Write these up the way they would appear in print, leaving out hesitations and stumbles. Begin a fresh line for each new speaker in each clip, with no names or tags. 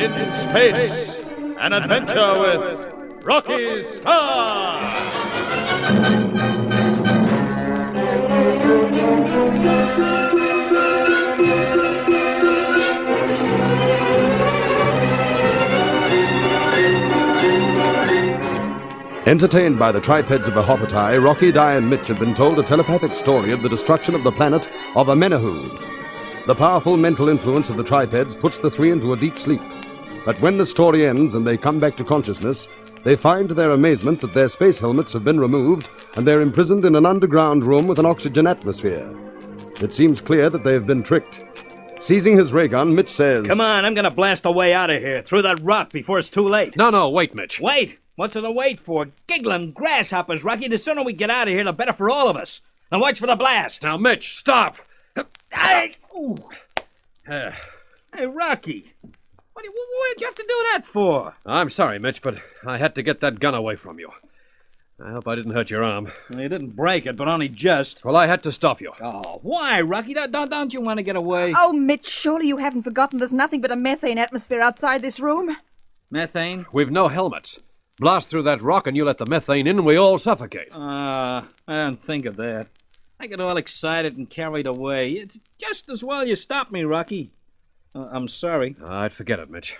in Space. An adventure with Rocky Starr.
Entertained by the tripeds of the Hoppertai, Rocky, Di, and Mitch have been told a telepathic story of the destruction of the planet of Amenahu. The powerful mental influence of the tripeds puts the three into a deep sleep. But when the story ends and they come back to consciousness, they find to their amazement that their space helmets have been removed and they're imprisoned in an underground room with an oxygen atmosphere. It seems clear that they have been tricked. Seizing his ray gun, Mitch says,
"Come on, I'm gonna blast our way out of here, through that rock before it's too late."
No, wait, Mitch.
Wait? What's there to wait for? Giggling grasshoppers, Rocky. The sooner we get out of here, the better for all of us. Now watch for the blast.
Now, Mitch, stop!
Hey, Rocky. What'd you have to do that for?
I'm sorry, Mitch, but I had to get that gun away from you. I hope I didn't hurt your arm.
You didn't break it, but only just.
Well, I had to stop you.
Oh, why, Rocky? Don't you want to get away?
Oh, Mitch, surely you haven't forgotten there's nothing but a methane atmosphere outside this room?
Methane?
We've no helmets. Blast through that rock and you let the methane in and we all suffocate.
I didn't think of that. I get all excited and carried away. It's just as well you stopped me, Rocky. I'm sorry.
I'd forget it, Mitch.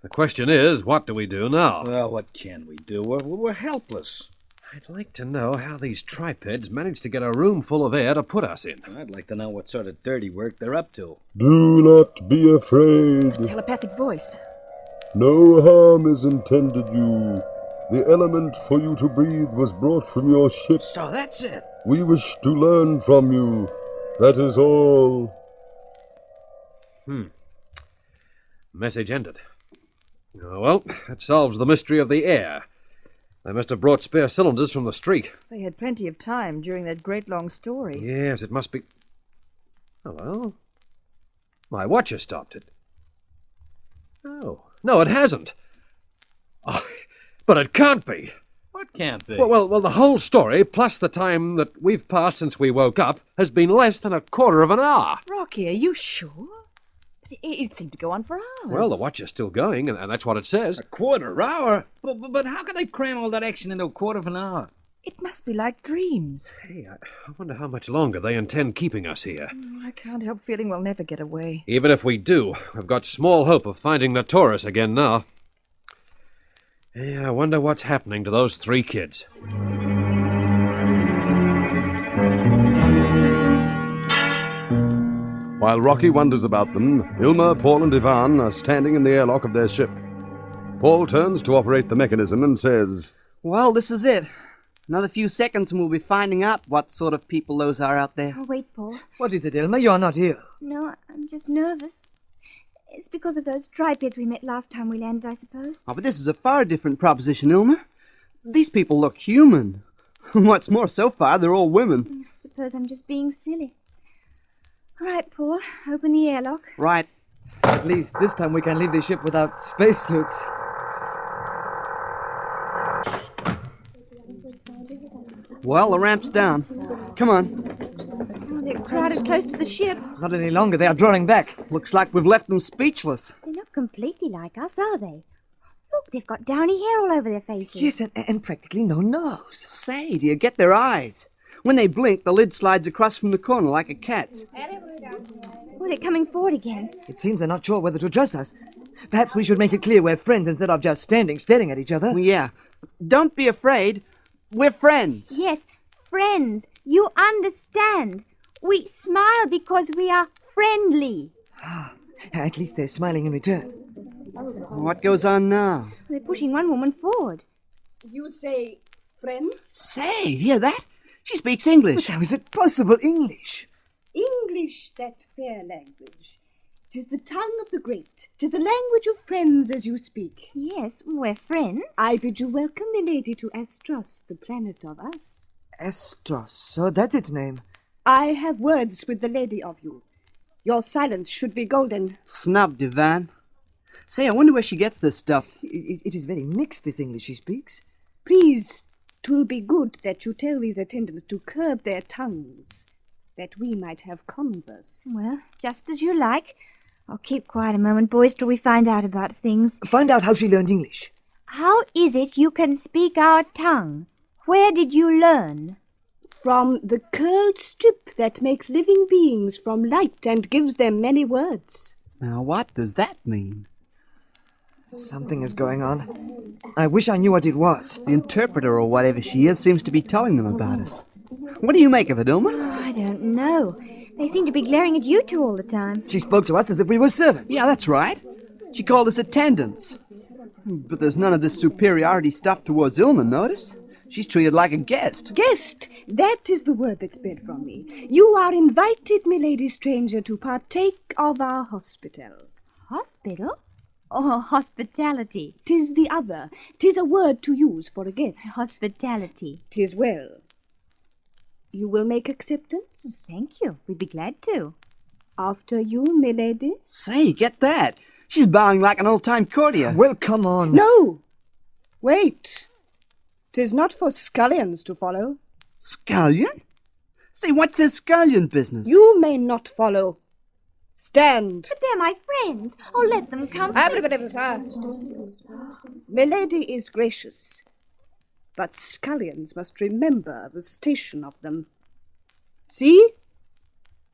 The question is, what do we do now?
Well, what can we do? We're helpless.
I'd like to know how these tripeds managed to get a room full of air to put us in.
I'd like to know what sort of dirty work they're up to.
Do not be afraid.
A telepathic voice.
No harm is intended you. The element for you to breathe was brought from your ship.
So that's it.
We wish to learn from you. That is all.
Message ended. Oh, well, that solves the mystery of the air. They must have brought spare cylinders from the street.
They had plenty of time during that great long story.
Yes, it must be... Hello? My watch has stopped it. Oh, no, it hasn't. Oh, but it can't be.
What can't be?
Well, the whole story, plus the time that we've passed since we woke up, has been less than a quarter of an hour.
Rocky, are you sure? But it seemed to go on for hours.
Well, the watch is still going, and that's what it says.
A quarter hour? But how can they cram all that action into a quarter of an hour?
It must be like dreams.
Hey, I wonder how much longer they intend keeping us here.
I can't help feeling we'll never get away.
Even if we do, we've got small hope of finding the Taurus again now. Hey, I wonder what's happening to those three kids.
While Rocky wonders about them, Ilma, Paul, and Ivan are standing in the airlock of their ship. Paul turns to operate the mechanism and says,
"Well, this is it. Another few seconds and we'll be finding out what sort of people those are out there."
Oh, wait, Paul.
What is it, Ilma? You're not ill.
No, I'm just nervous. It's because of those tripeds we met last time we landed, I suppose.
Oh, but this is a far different proposition, Ilma. These people look human. What's more, so far, they're all women.
I suppose I'm just being silly. All right, Paul, open the airlock.
Right.
At least this time we can leave the ship without spacesuits.
Well, the ramp's down. Come on.
Oh, they're crowded close to the ship.
Not any longer. They are drawing back.
Looks like we've left them speechless.
They're not completely like us, are they? Look, they've got downy hair all over their faces.
Yes, and practically no nose.
Say, do you get their eyes? When they blink, the lid slides across from the corner like a cat's.
Oh, they're coming forward again.
It seems they're not sure whether to trust us. Perhaps we should make it clear we're friends instead of just staring at each other.
Well, yeah. Don't be afraid. We're friends.
Yes, friends. You understand. We smile because we are friendly.
At least they're smiling in return.
What goes on now?
They're pushing one woman forward.
You say friends?
Say, hear that? She speaks English.
But how is it possible, English?
English, that fair language. 'Tis the tongue of the great. 'Tis the language of friends as you speak.
Yes, we're friends.
I bid you welcome, milady, to Astros, the planet of us.
Astros, so that's its name.
I have words with the lady of you. Your silence should be golden.
Snubbed, Ivan. Say, I wonder where she gets this stuff.
It is very mixed, this English she speaks.
Please, 'twill be good that you tell these attendants to curb their tongues, that we might have converse.
Well, just as you like. Oh, keep quiet a moment, boys, till we find out about things.
Find out how she learned English.
How is it you can speak our tongue? Where did you learn?
From the curled strip that makes living beings from light and gives them many words.
Now, what does that mean?
Something is going on. I wish I knew what it was.
The interpreter or whatever she is seems to be telling them about us. What do you make of it, Ilma?
Oh, I don't know. They seem to be glaring at you two all the time.
She spoke to us as if we were servants.
Yeah, that's right. She called us attendants. But there's none of this superiority stuff towards Ilma, notice? She's treated like a guest.
Guest, that is the word that's sped from me. You are invited, milady stranger, to partake of our hospital.
Hospital? Or hospitality?
'Tis the other. 'Tis a word to use for a guest.
Hospitality.
'Tis well. You will make acceptance?
Thank you. We'd be glad to.
After you, milady.
Say, get that. She's bowing like an old-time courtier.
Well, come on.
No! Wait. 'Tis not for scullions to follow.
Scullion? Say, what's this scullion business?
You may not follow. Stand.
But they're my friends. Oh, let them come.
Milady is gracious, but scullions must remember the station of them. See?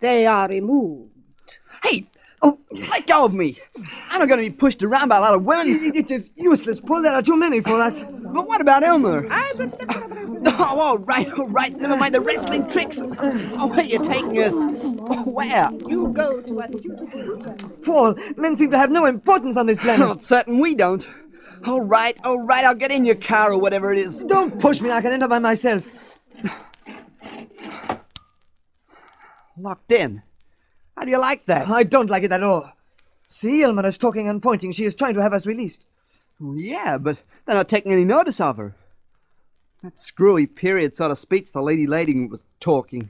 They are removed.
Hey! Oh, let go of me! I'm not going to be pushed around by a lot of women.
It is useless, Paul. There are too many for us.
But what about Elmer? Oh, all right. Never mind the wrestling tricks. Oh, where are you taking us? Oh, where?
You go to a beautiful...
Paul, men seem to have no importance on this planet.
Not certain we don't. All right. I'll get in your car or whatever it is.
Don't push me. I can enter by myself.
Locked in. How do you like that?
I don't like it at all. See, Elmer is talking and pointing. She is trying to have us released.
Yeah, but they're not taking any notice of her. That screwy period sort of speech the lady was talking.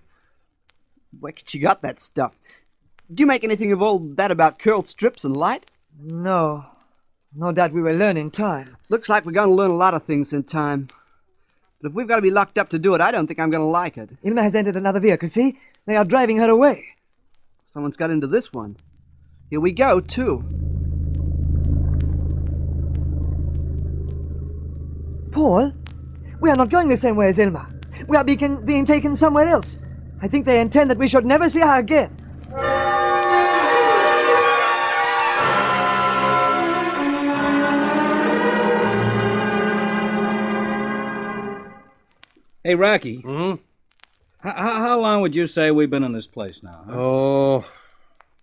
Where could she got that stuff? Do you make anything of all that about curled strips and light?
No. No doubt we will learn in time.
Looks like we're going to learn a lot of things in time. But if we've got to be locked up to do it, I don't think I'm going to like it.
Ilma has entered another vehicle, see? They are driving her away.
Someone's got into this one. Here we go, too.
Paul, we are not going the same way as Ilma. We are being taken somewhere else. I think they intend that we should never see her again.
Hey, Rocky. How long would you say we've been in this place now? Huh?
Oh,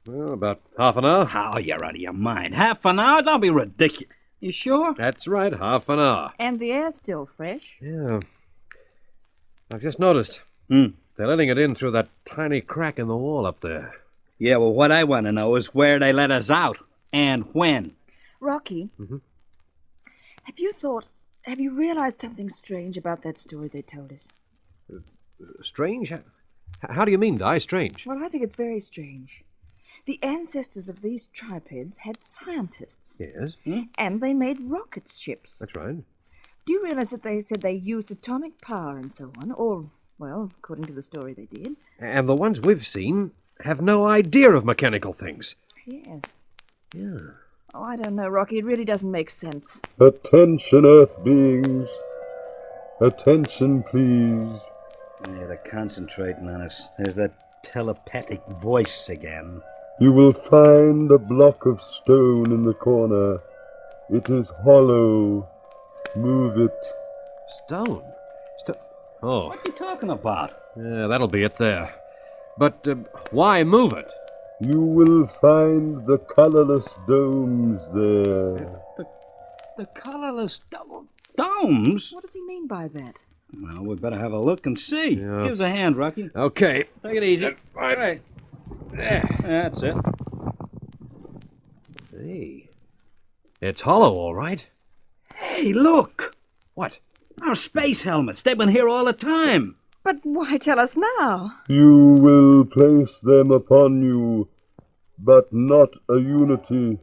well, about half an hour.
Oh, you're out of your mind. Half an hour? Don't be ridiculous. You sure?
That's right, half an hour.
And the air's still fresh.
Yeah. I've just noticed. They're letting it in through that tiny crack in the wall up there.
Yeah, well, what I want to know is where they let us out and when.
Rocky, have you realized something strange about that story they told us?
Strange? How do you mean, Di? Strange?
Well, I think it's very strange. The ancestors of these tripeds had scientists.
Yes.
And they made rocket ships.
That's right.
Do you realize that they said they used atomic power and so on? Or, well, according to the story, they did.
And the ones we've seen have no idea of mechanical things.
Yes.
Yeah.
Oh, I don't know, Rocky. It really doesn't make sense.
Attention, Earth beings. Attention, please.
Yeah, they're concentrating on us. There's that telepathic voice again.
You will find a block of stone in the corner. It is hollow. Move it.
Stone? Oh.
What are you talking about?
Yeah, that'll be it there. But why move it?
You will find the colorless domes there.
The colorless domes?
What does he mean by that?
Well, we better have a look and see.
Yeah.
Give us a hand, Rocky.
Okay.
Take it easy.
Right.
All right. That's it.
Hey. It's hollow, all right.
Hey, look!
What?
Our space helmets. They've been here all the time.
But why tell us now?
You will place them upon you, but not a unity.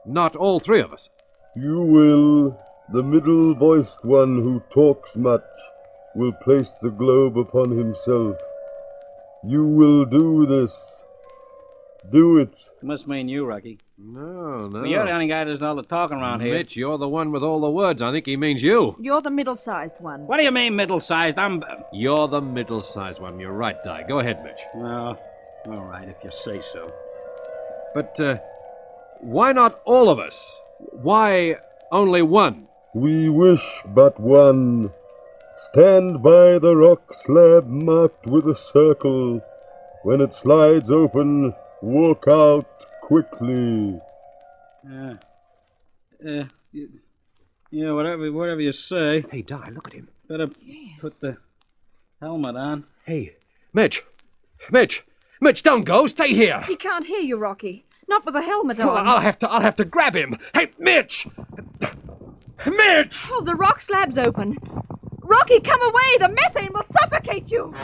Not all three of us.
You will, the middle-voiced one who talks much, will place the globe upon himself. You will do this. do it.
Must mean you, Rocky.
No.
Well, you're the only guy that does all the talking around here.
Mitch, you're the one with all the words. I think he means you.
You're the middle-sized one.
What do you mean middle-sized?
You're the middle-sized one. You're right, Di. Go ahead, Mitch.
Well, all right, if you say so.
But, why not all of us? Why only one?
We wish but one. Stand by the rock slab marked with a circle. When it slides open, walk out quickly.
Yeah, whatever you say.
Hey, Di, look at him.
Better put the helmet on.
Hey, Mitch, don't go. Stay here.
He can't hear you, Rocky. Not with the helmet
Well,
on.
I'll have to grab him. Hey, Mitch! Mitch!
Oh, the rock slab's open. Rocky, come away! The methane will suffocate you!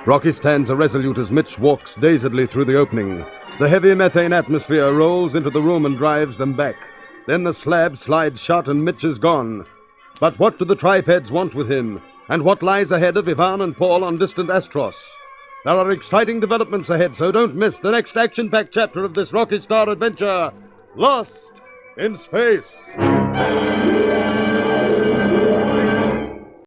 Rocky stands irresolute as Mitch walks dazedly through the opening. The heavy methane atmosphere rolls into the room and drives them back. Then the slab slides shut and Mitch is gone. But what do the tripeds want with him? And what lies ahead of Ivan and Paul on distant Astros? There are exciting developments ahead, so don't miss the next action-packed chapter of this Rocky Starr adventure, Lost in Space.